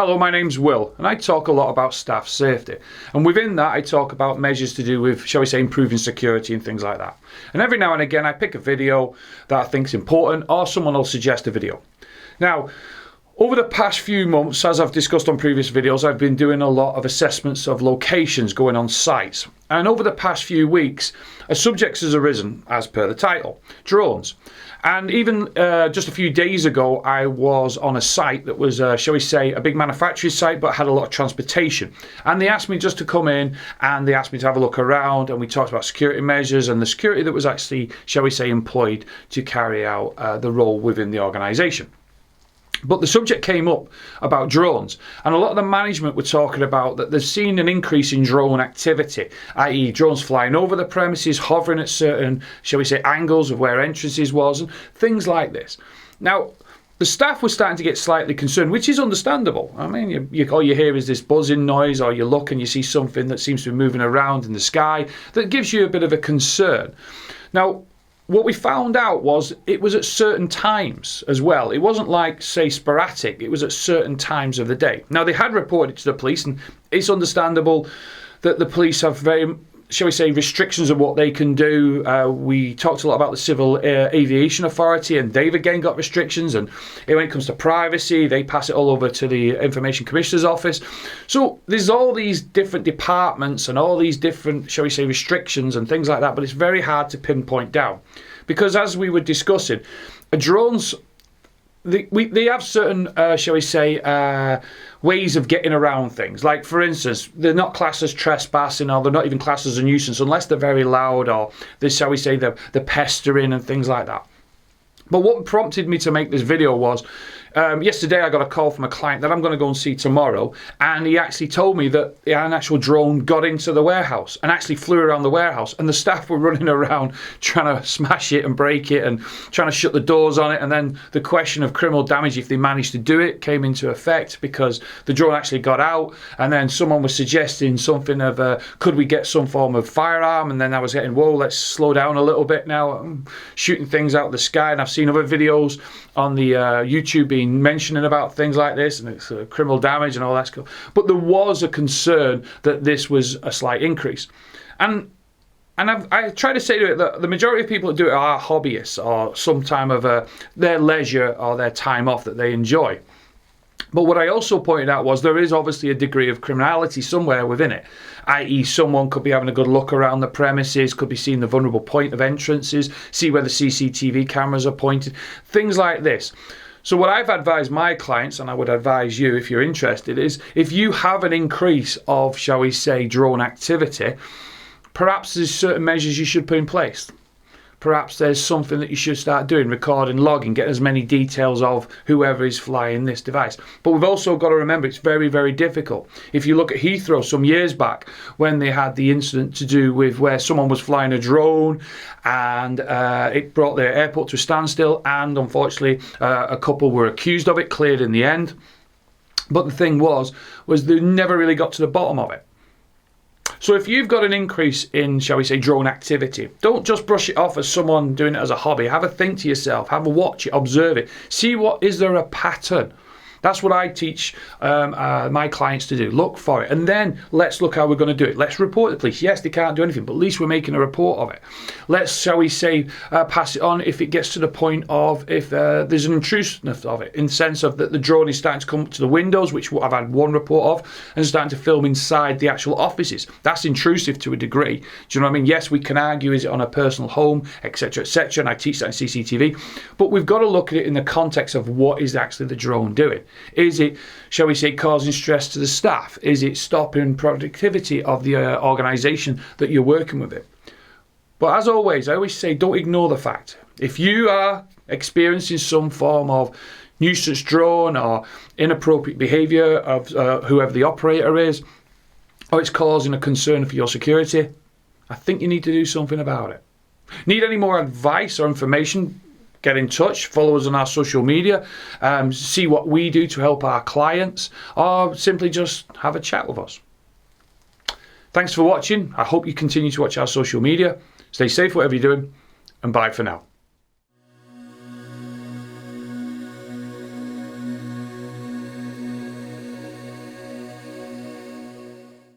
Hello, my name's Will, and I talk a lot about staff safety. And within that, I talk about measures to do with, shall we say, improving security and things like that. And every now and again, I pick a video that I think's important, or someone will suggest a video. Now, over the past few months, as I've discussed on previous videos, I've been doing a lot of assessments of locations going on sites. And over the past few weeks, a subject has arisen, as per the title, drones. And even just a few days ago, I was on a site that was, shall we say, a big manufacturing site, but had a lot of transportation. And they asked me just to come in, and they asked me to have a look around, and we talked about security measures and the security that was actually, shall we say, employed to carry out the role within the organisation. But the subject came up about drones, and a lot of the management were talking about that they've seen an increase in drone activity, i.e. drones flying over the premises, hovering at certain, shall we say, angles of where entrances was, and things like this. Now, the staff were starting to get slightly concerned, which is understandable. I mean, all you hear is this buzzing noise, or you look and you see something that seems to be moving around in the sky that gives you a bit of a concern. Now, what we found out was it was at certain times as well. It wasn't like, say, sporadic. It was at certain times of the day. Now, they had reported to the police, and it's understandable that the police have very, shall we say, restrictions of what they can do. We talked a lot about the Civil Aviation Authority, and they've again got restrictions. And when it comes to privacy, they pass it all over to the Information Commissioner's Office. So there's all these different departments and all these different, shall we say, restrictions and things like that. But it's very hard to pinpoint down, because as we were discussing, drones, they have certain, shall we say, ways of getting around things. Like, for instance, they're not classed as trespassing, or they're not even classed as a nuisance unless they're very loud, or they, shall we say, the pestering and things like that. But what prompted me to make this video was, yesterday I got a call from a client that I'm going to go and see tomorrow, and he actually told me that an actual drone got into the warehouse and actually flew around the warehouse, and the staff were running around trying to smash it and break it and trying to shut the doors on it. And then the question of criminal damage, if they managed to do it, came into effect because the drone actually got out. And then someone was suggesting something of, could we get some form of firearm? And then I was getting, whoa, let's slow down a little bit now. I'm shooting things out of the sky, and I've seen other videos on the YouTube being mentioning about things like this, and it's criminal damage and all that stuff. But there was a concern that this was a slight increase, and I try to say to it that the majority of people that do it are hobbyists, or some time of their leisure or their time off that they enjoy. But what I also pointed out was there is obviously a degree of criminality somewhere within it, i.e. someone could be having a good look around the premises, could be seeing the vulnerable point of entrances, see where the CCTV cameras are pointed, things like this. So what I've advised my clients, and I would advise you if you're interested, is if you have an increase of, shall we say, drone activity, perhaps there's certain measures you should put in place. Perhaps there's something that you should start doing, recording, logging, get as many details of whoever is flying this device. But we've also got to remember it's very, very difficult. If you look at Heathrow some years back, when they had the incident to do with where someone was flying a drone, and it brought the airport to a standstill, and unfortunately a couple were accused of it, cleared in the end. But the thing was they never really got to the bottom of it. So if you've got an increase in, shall we say, drone activity, don't just brush it off as someone doing it as a hobby. Have a think to yourself, have a watch it, observe it, see what is there a pattern. That's what I teach my clients to do. Look for it, and then let's look how we're going to do it. Let's report the police. Yes, they can't do anything, but at least we're making a report of it. Let's, shall we say, pass it on if it gets to the point of if there's an intrusiveness of it, in the sense of that the drone is starting to come up to the windows, which I've had one report of, and starting to film inside the actual offices. That's intrusive to a degree. Do you know what I mean? Yes, we can argue, is it on a personal home, etc., etc., and I teach that in CCTV, but we've got to look at it in the context of what is actually the drone doing. Is it, shall we say, causing stress to the staff? Is it stopping productivity of the organisation that you're working with it? But as always, I always say, don't ignore the fact. If you are experiencing some form of nuisance drone or inappropriate behaviour of whoever the operator is, or it's causing a concern for your security, I think you need to do something about it. Need any more advice or information? Get in touch, follow us on our social media, see what we do to help our clients, or simply just have a chat with us. Thanks for watching. I hope you continue to watch our social media. Stay safe whatever you're doing, and bye for now.